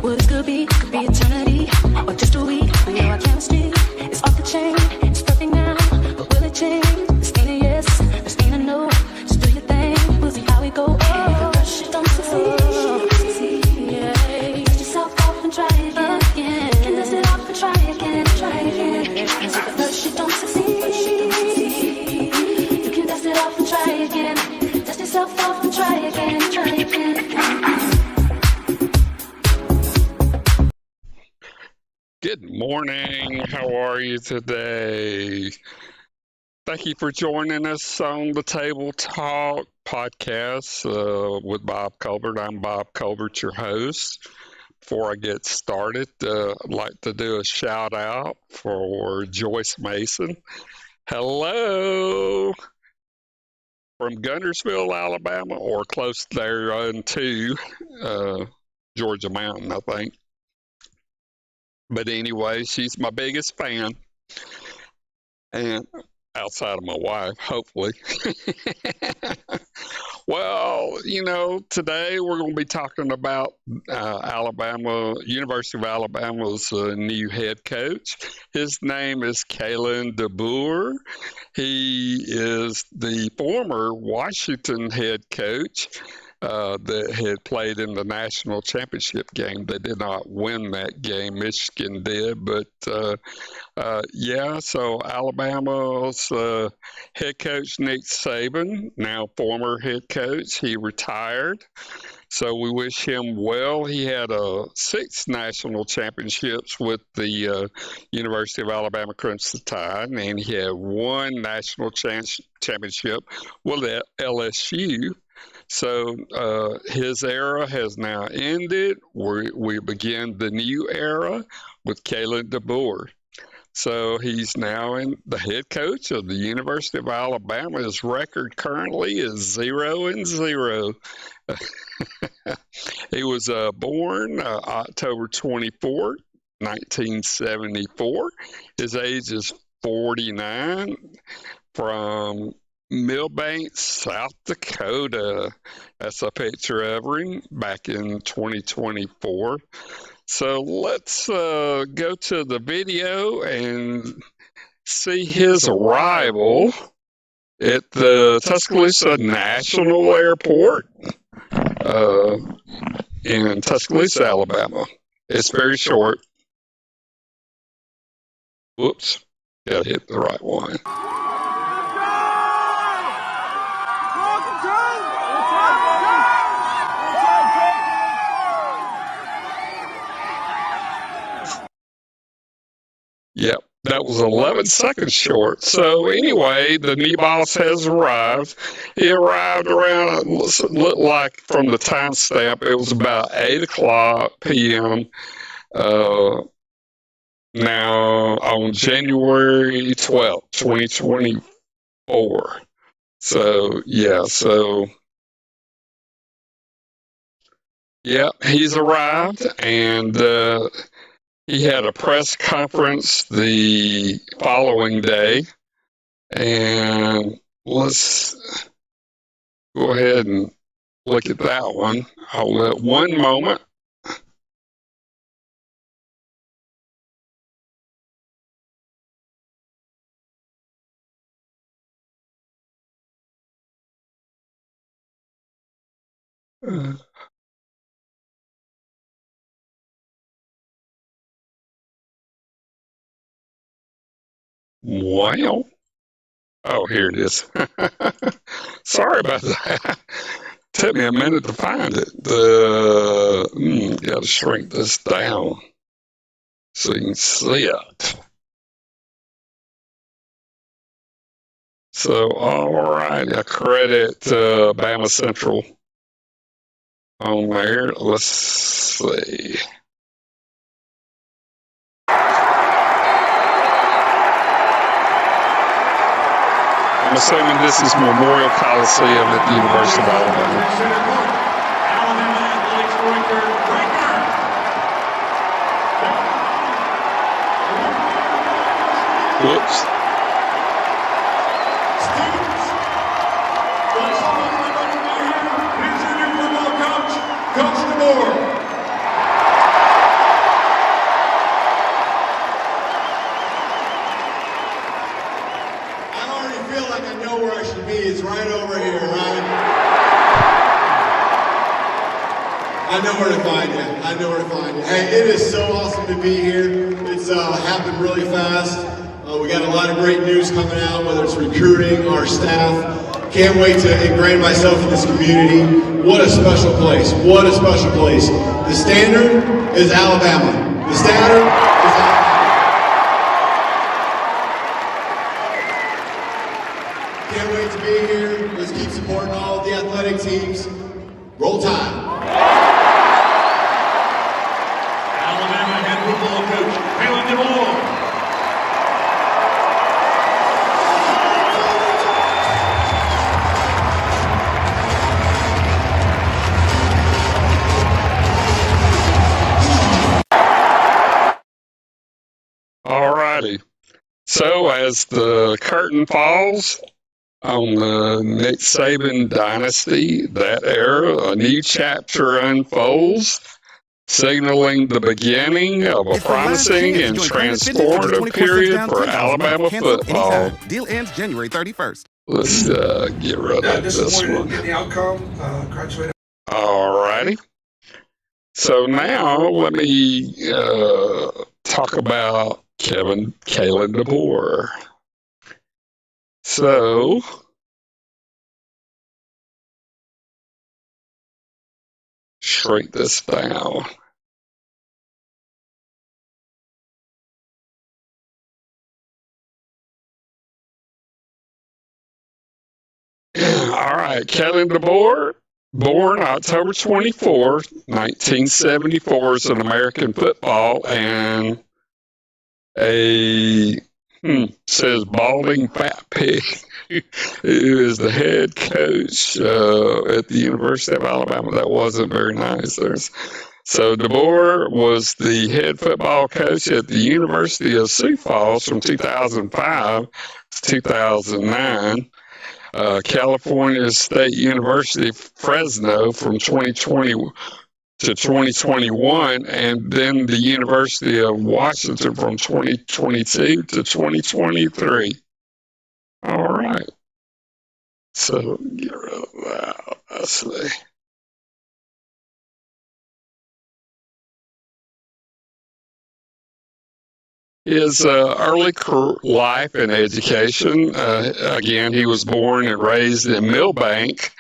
What it could be eternity, or just a week. We know our chemistry is off the chain. It's perfect now, but will it change? This ain't a yes, this ain't a no. Just do your thing, we'll see how we go. Oh, rush it, don't succeed. Yeah, dust yourself off and try again. You can dust it off and try again, try again. And so the rush it, don't succeed. You can dust it off and try again. Dust yourself off and try again, try again. Good morning. How are you today? Thank you for joining us on the Table Talk podcast with Bob Colbert. I'm Bob Colbert, your host. Before I get started, I'd like to do a shout out for Joyce Mason. Hello from Guntersville, Alabama, or close there to Georgia Mountain, I think. But anyway, she's my biggest fan, and outside of my wife, hopefully. Well, today we're going to be talking about University of Alabama's new head coach. His name is Kalen DeBoer. He is the former Washington head coach that had played in the national championship game. They did not win that game. Michigan did, but so Alabama's head coach Nick Saban, now former head coach, he retired. So we wish him well. He had 6 national championships with the University of Alabama Crimson Tide, and he had 1 national championship with LSU. So his era has now ended. We begin the new era with Kalen DeBoer. So he's now the head coach of the University of Alabama. His record currently is 0-0. He was born October 24th, 1974. His age is 49, from Millbank, South Dakota. That's a picture of him back in 2024. So let's go to the video and see his arrival at the Tuscaloosa National Airport in Tuscaloosa, Alabama. It's very short. Whoops, gotta hit the right one. Yep, that was 11 seconds short. So anyway, the new boss has arrived. He arrived around, looked like from the timestamp, it was about 8 o'clock p.m. Now on January 12th, 2024. So, he's arrived, and he had a press conference the following day, and let's go ahead and look at that one. I'll let one moment. Wow. Oh, here it is. Sorry about that. Took me a minute to find it. Got to shrink this down so you can see it. So, all right, I credit Bama Central on there. Let's see. I'm assuming this is Memorial Coliseum at the University of Alabama. Whoops. Coach DeBoer. feel like I know where I should be. It's right over here, right? I know where to find you. I know where to find you. Hey, it is so awesome to be here. It's happened really fast. We got a lot of great news coming out, whether it's recruiting, our staff. Can't wait to ingrain myself in this community. What a special place. What a special place. The standard is Alabama. The standard is Alabama. Can't wait to be here. Let's keep supporting all the athletic teams. Roll Tide. Alabama head football coach Kalen DeBoer. Alrighty. So as the curtain falls on the Nick Saban dynasty, that era, a new chapter unfolds, signaling the beginning of a promising and transformative period for Alabama football. Deal ends January 31st. Let's get rid of this one. Get the outcome. Graduate. Alrighty. So now let me talk about Kalen DeBoer. So shrink this down. All right, Kalen DeBoer, born October 24, 1974, is an American football and says balding fat pig, who is the head coach at the University of Alabama. That wasn't very nice. So DeBoer was the head football coach at the University of Sioux Falls from 2005 to 2009. California State University, Fresno from 2020 to 2021, and then the University of Washington from 2022 to 2023. All right. So get rid of that. Let's see. His early life and education, again, he was born and raised in Millbank,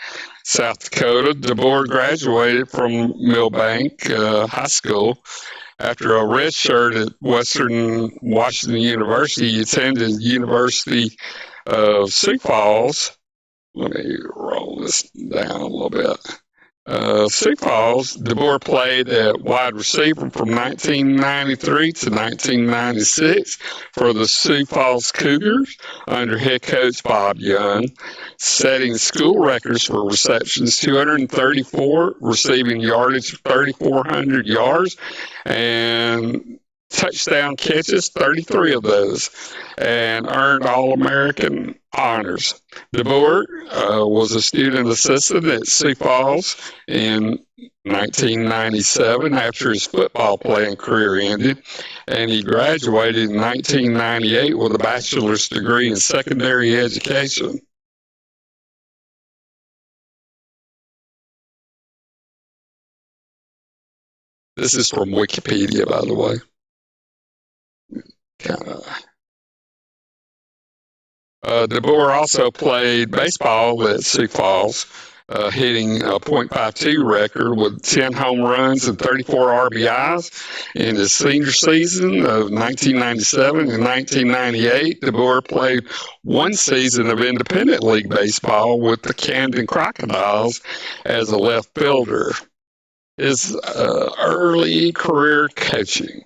South Dakota. DeBoer graduated from Millbank High School. After a red shirt at Western Washington University, he attended University of Sioux Falls. Let me roll this down a little bit. Sioux Falls, DeBoer played at wide receiver from 1993 to 1996 for the Sioux Falls Cougars under head coach Bob Young, setting school records for receptions, 234, receiving yardage, 3,400 yards, and touchdown catches, 33 of those, and earned All-American honors. DeBoer was a student assistant at Sioux Falls in 1997 after his football playing career ended, and he graduated in 1998 with a bachelor's degree in secondary education. This is from Wikipedia, by the way. DeBoer also played baseball at Sioux Falls, hitting a .52 record with 10 home runs and 34 RBIs in his senior season of 1997 and 1998. DeBoer played one season of independent league baseball with the Camden Crocodiles as a left fielder. His early career coaching.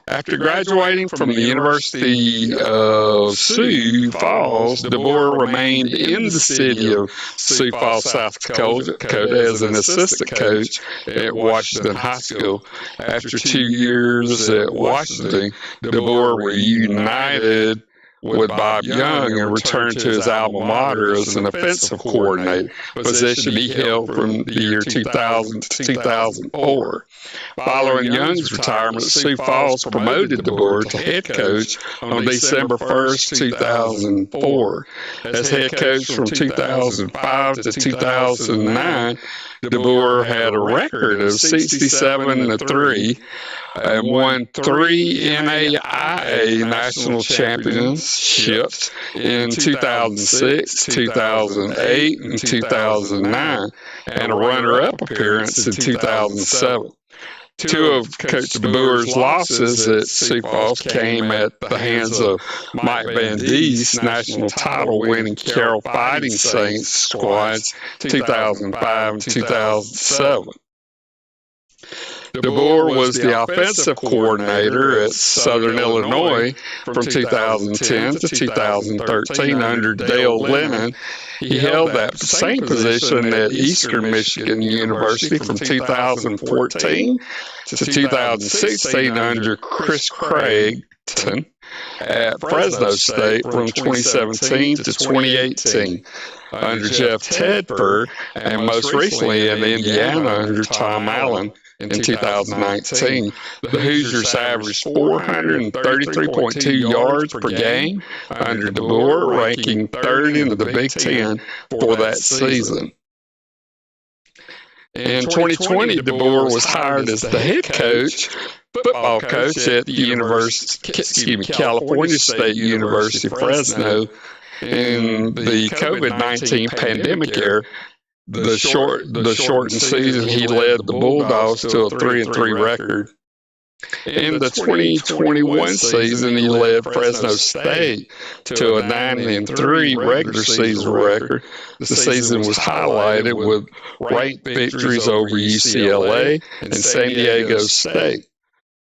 After graduating from the University of Sioux Falls, DeBoer remained in the city of Sioux Falls, South Dakota as an assistant coach at Washington High School. After 2 years at Washington, DeBoer reunited with Bob Young and returned to his alma mater as an offensive coordinator, position he held from the year 2000 to 2004. Following Young's retirement, Sioux Falls promoted DeBoer to head coach on December 1st, 2004. As head coach from 2005 to 2009, DeBoer had a record of 67-3 and won 3 NAIA national championships in 2006, 2008, and 2009, and a runner-up appearance in 2007. Two of Coach DeBoer's losses at Sioux Falls came at the hands of Mike Van Dee's national title-winning Carroll Fighting Saints squads 2005 and 2007. DeBoer was the offensive coordinator at Southern Illinois from 2010 to 2013 under Dale Lennon. He held that same position at Eastern Michigan University from 2014 to 2016 under Chris Creighton at Fresno State from 2017 to 2018 under Jeff Tedford, and most recently in Indiana under Tom Allen. In 2019, the Hoosiers averaged 433.2 yards per game under DeBoer, ranking third in the Big Ten for that season. In 2020, DeBoer was hired as the head coach, football coach at the California State University, Fresno. In the COVID-19 pandemic era, the shortened season, he led the Bulldogs to a 3-3 record. In the 2021 season, he led Fresno State to a 9-3 regular season record. The season was highlighted with ranked victories over UCLA and San Diego State.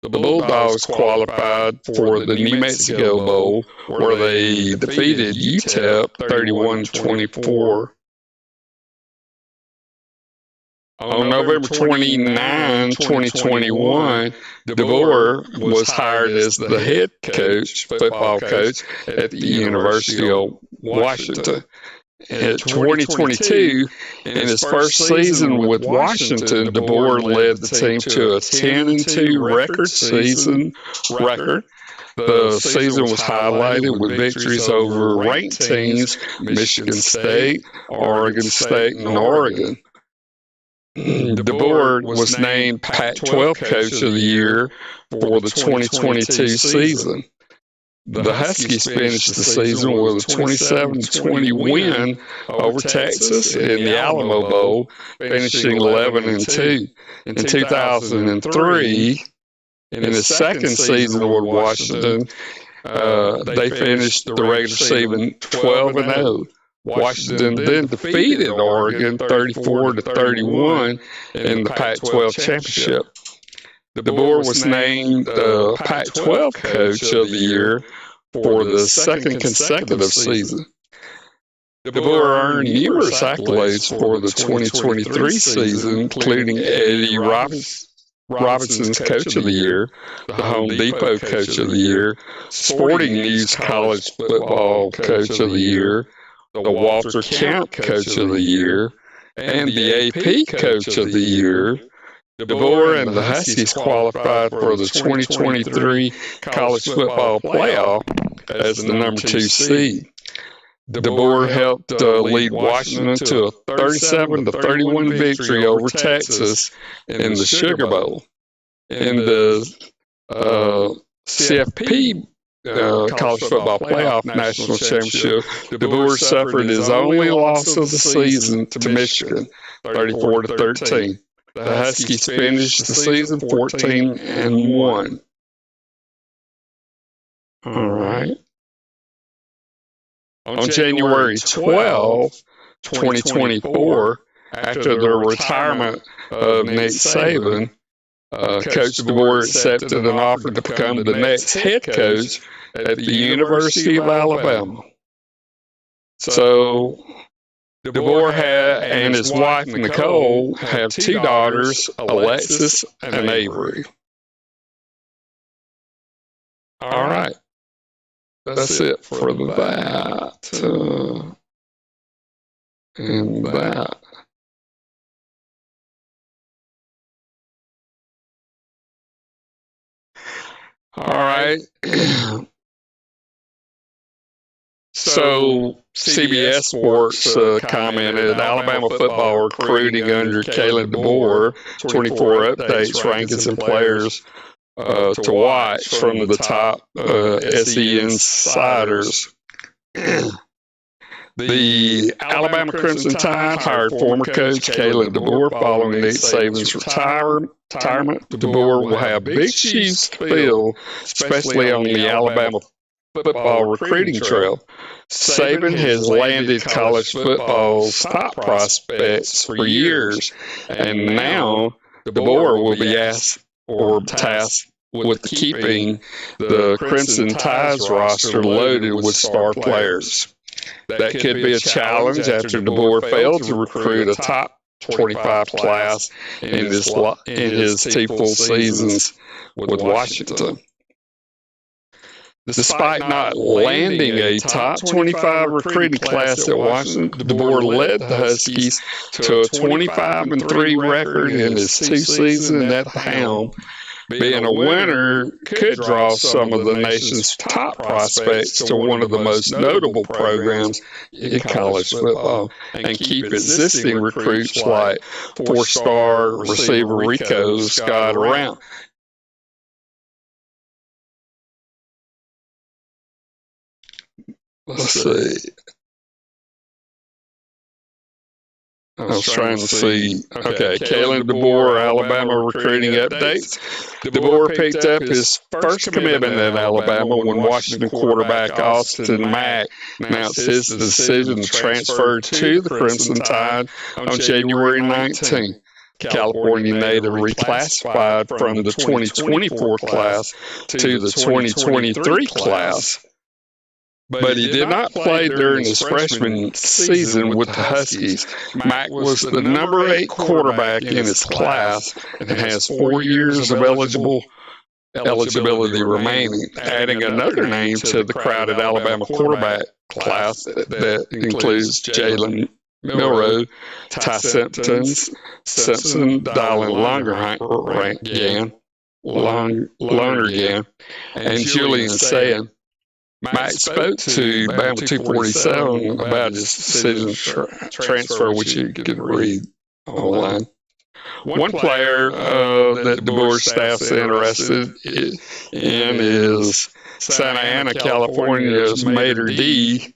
The Bulldogs qualified for the New Mexico Bowl, where they defeated UTEP 31-24. On November 29, 2021, DeBoer was hired as the head coach, football coach at the University of Washington. In 2022, in his first season with Washington, DeBoer led the team to a 10-2 record season record. The season was highlighted with victories over ranked teams, Michigan State, Oregon State, and Oregon. DeBoer was named Pac-12 Coach of the Year for the 2022 season. The Huskies finished the season with a 27-20 win over Texas in the Alamo Bowl, finishing 11-2. In 2003, in his second season with Washington, they finished the regular season 12-0. Washington then defeated Oregon 34-31 in the Pac-12 championship. DeBoer was named the Pac-12 Coach of the Year for the second consecutive season. DeBoer earned numerous accolades for the 2023 season, including Eddie Robinson's Coach of the Year, the Home Depot Coach of the Year, Sporting News College Football Coach of the Year, the Walter Camp Coach of the Year, and the AP Coach of the Year. DeBoer and the Huskies qualified for the 2023 College Football Playoff as the number 2 seed. DeBoer helped lead Washington to a 37-31 victory over Texas in the Sugar Bowl. In the CFP College Football Playoff National Championship, DeBoer suffered his only loss of the season to Michigan, 34-13. The Huskies finished the season 14-1. All right. On January 12, 2024, after the retirement of Nick Saban, Coach DeBoer accepted an offer to become the next head coach at the University of Alabama. So DeBoer and his wife Nicole have 2 daughters, Alexis and Avery. All right. that's it for that. And that. All right. So CBS Sports commented, Alabama football recruiting under Kalen DeBoer, 24 updates, rankings, and players to watch from the top SE insiders. The Alabama Crimson Tide hired former coach Kalen DeBoer following Nick Saban's retirement. DeBoer will have big shoes to fill, especially on the Alabama football recruiting trail. Saban has landed college football's top prospects for years, and now DeBoer will be asked or tasked with keeping the Crimson Tide's roster loaded with star players. That could be a challenge after DeBoer failed to recruit a top 25 class in his two full seasons with Washington. Despite not landing a top 25 recruiting class at Washington, DeBoer led the Huskies to a 25-3 record in his two seasons at the helm. Being a winner could draw some of the nation's top prospects to one of the most notable programs in college football and keep existing recruits like four-star receiver Rico Scott around. Let's see. I was trying to see. Okay, Kalen DeBoer, Alabama recruiting updates. DeBoer picked up his first commitment at Alabama when Washington quarterback Austin Mack announced his decision to transfer to the Crimson Tide on January 19. California native reclassified from the 2024 class to the 2023 class. But he did not play during his freshman season with the Huskies. Mack was the number 8 quarterback in his class and has 4 years of eligibility remaining, adding another name to the crowded Alabama quarterback class that includes Jalen Milroe, Ty Simpson, Dylan Lonergan, and Julian Sayin. Mack spoke to Bama 247 about his decision to transfer, which you can read online. One player that DeBoer's staff's interested in is Santa Ana, California's Mater D,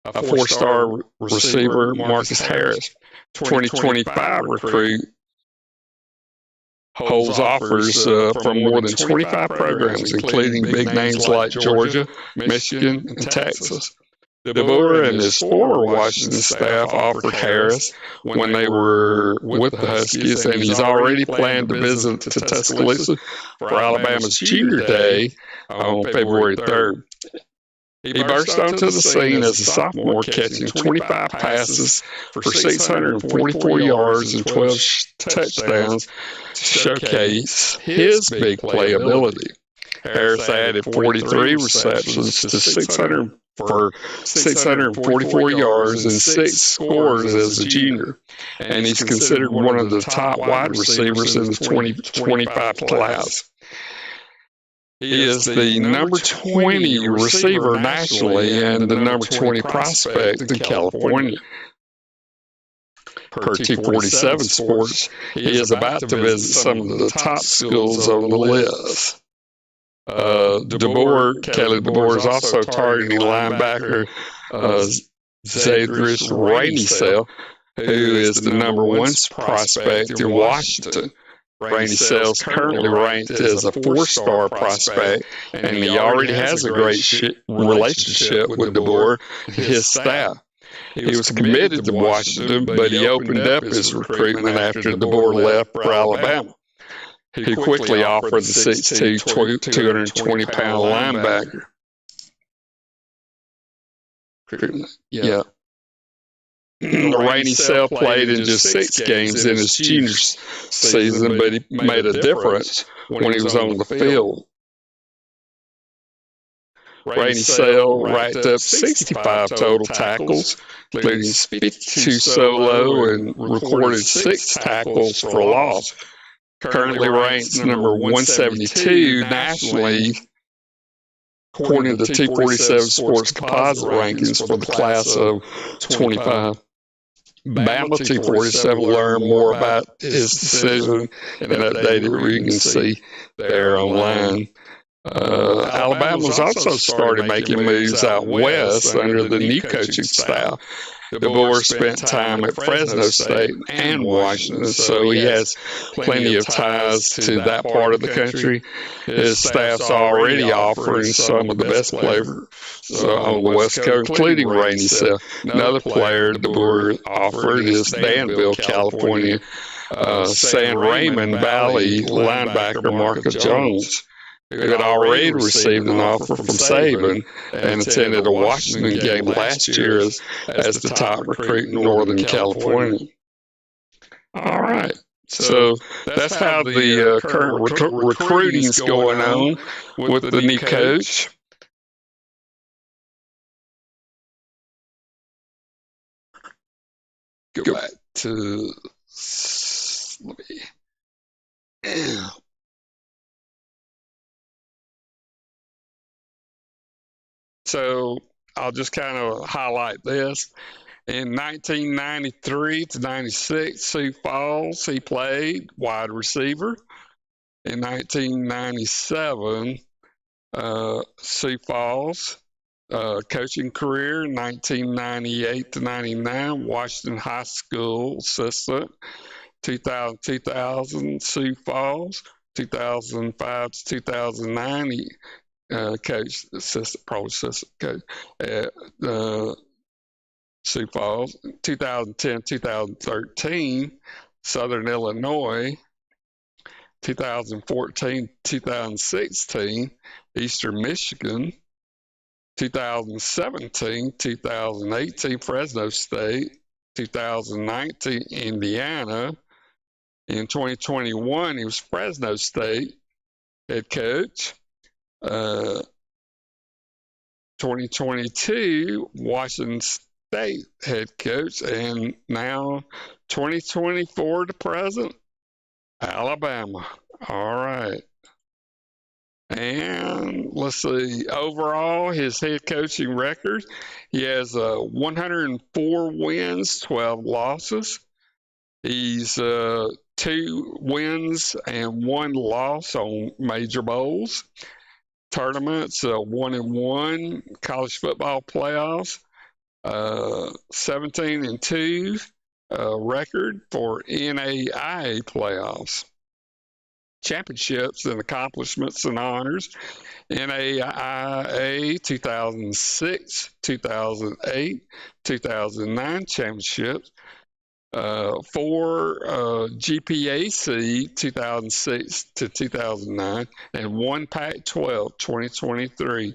a 4-star receiver, Marcus Harris, 2025 recruit. Holds offers from more than 25 programs, including big names like Georgia, Michigan, and Texas. DeBoer and his former Washington staff offered Harris when they were with the Huskies, and he's already planned to visit to Tuscaloosa for Alabama's Junior Day on February 3rd. He burst onto the scene as a sophomore, catching 25 passes for 644 yards and 12 touchdowns to showcase his big playability. Harris added 43 receptions to 644 yards and 6 scores as a junior, and he's considered one of the top wide receivers in the 2025 class. He is the number 20 receiver nationally and the number 20 prospect in California. Per 247 Sports, he is about to visit some of the top schools on the list. Kalen DeBoer is also targeting linebacker Zadrius Rainey-Sell, who is the number 1 prospect in Washington. Rainey-Sell's currently ranked as a 4-star prospect, and he already has a great relationship with DeBoer and his staff. He was committed to Washington, but he opened up his recruitment after DeBoer left for Alabama. He quickly offered the 6'2", 220-pound linebacker. Yeah. Rainey-Sell played in just 6 games in his junior season, but he made a difference when he was on the field. Rainey Sale racked up 65 total tackles, including 52 solo and recorded 6 tackles for loss. Currently ranks number 172 nationally, according to 247 Sports Composite rankings for the class of 25. Bama 247 will learn more about his decision and updated where you can see there online. Alabama's also started making moves out west under the new coaching staff. DeBoer spent time at Fresno State and Washington, so he has plenty of ties to that part of the country. His staff's already offering some of the best players on the West Coast, including Rainey Self. Another player DeBoer offered is Danville, California, San Raymond Valley linebacker Marcus Jones, who had already received an offer from Saban and attended a Washington game last year as the top recruit in Northern California. All right. So that's how the current recruiting's going on with the new coach. Go back to, let me, so I'll just kind of highlight this. In 1993 to 96, Sioux Falls, he played wide receiver. In 1997, Sioux Falls, coaching career, 1998 to 99, Washington High School assistant. 2000, Sioux Falls. 2005 to 2009, he coach, probably assistant coach at Sioux Falls. 2010, 2013, Southern Illinois. 2014, 2016, Eastern Michigan. 2017, 2018, Fresno State. 2019, Indiana. In 2021, he was Fresno State head coach. 2022, Washington State head coach, and now 2024 to present, Alabama. All right. And let's see, overall, his head coaching record, he has 104 wins, 12 losses. He's 2 wins and 1 loss on major bowls. Tournaments, 1-1, college football playoffs, 17-2 record for NAIA playoffs. Championships and accomplishments and honors, NAIA 2006, 2008, 2009 championships, 4 GPAC 2006 to 2009, and 1 Pac-12 2023.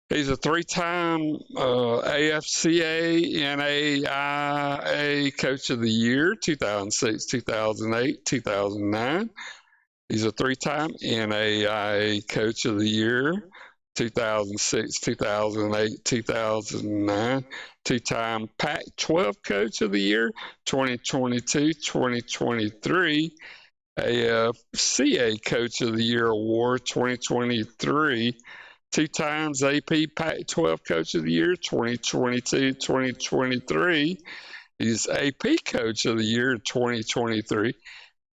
He's a 3-time AFCA NAIA Coach of the Year, 2006, 2008, 2009. He's a 3-time NAIA Coach of the Year, 2006, 2008, 2009. 2-time Pac-12 Coach of the Year, 2022, 2023. AFCA Coach of the Year Award, 2023. 2 times AP Pac-12 Coach of the Year, 2022, 2023. He's AP Coach of the Year, 2023.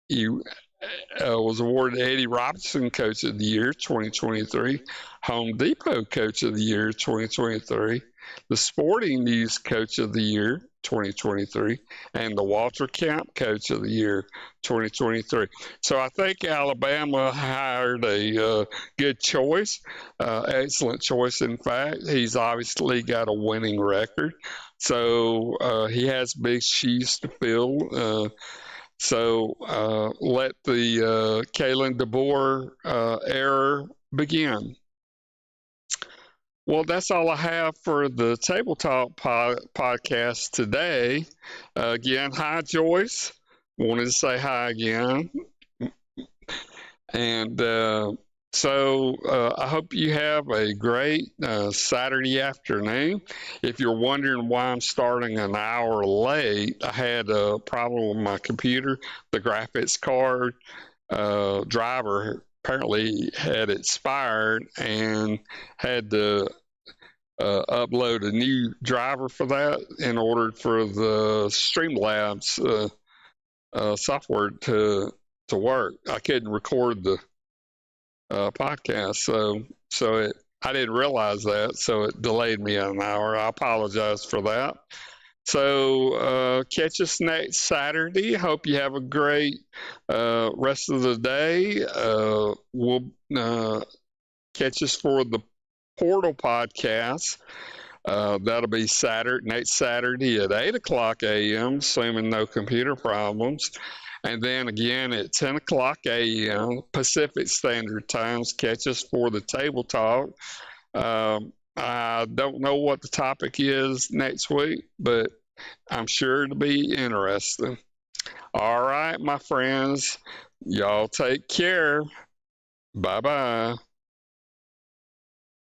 He was awarded Eddie Robinson Coach of the Year, 2023. Home Depot Coach of the Year, 2023. The Sporting News Coach of the Year, 2023, and the Walter Camp Coach of the Year, 2023. So I think Alabama hired a good choice, excellent choice, in fact. He's obviously got a winning record, so he has big shoes to fill. So let the Kalen DeBoer era begin. Well, that's all I have for the Table Talk podcast today. Again, hi, Joyce. Wanted to say hi again. And So I hope you have a great Saturday afternoon. If you're wondering why I'm starting an hour late, I had a problem with my computer. The graphics card driver apparently had expired and had to upload a new driver for that in order for the Streamlabs software to work. I couldn't record the podcast, so I didn't realize that, so it delayed me an hour. I apologize for that. So catch us next Saturday. Hope you have a great rest of the day. We'll catch us for the Portal podcast. That'll be next Saturday at 8 o'clock a.m., assuming no computer problems. And then again at 10 o'clock a.m. Pacific Standard Times, catch us for the Table Talk. I don't know what the topic is next week, but I'm sure it'll be interesting. All right, my friends, y'all take care. Bye-bye.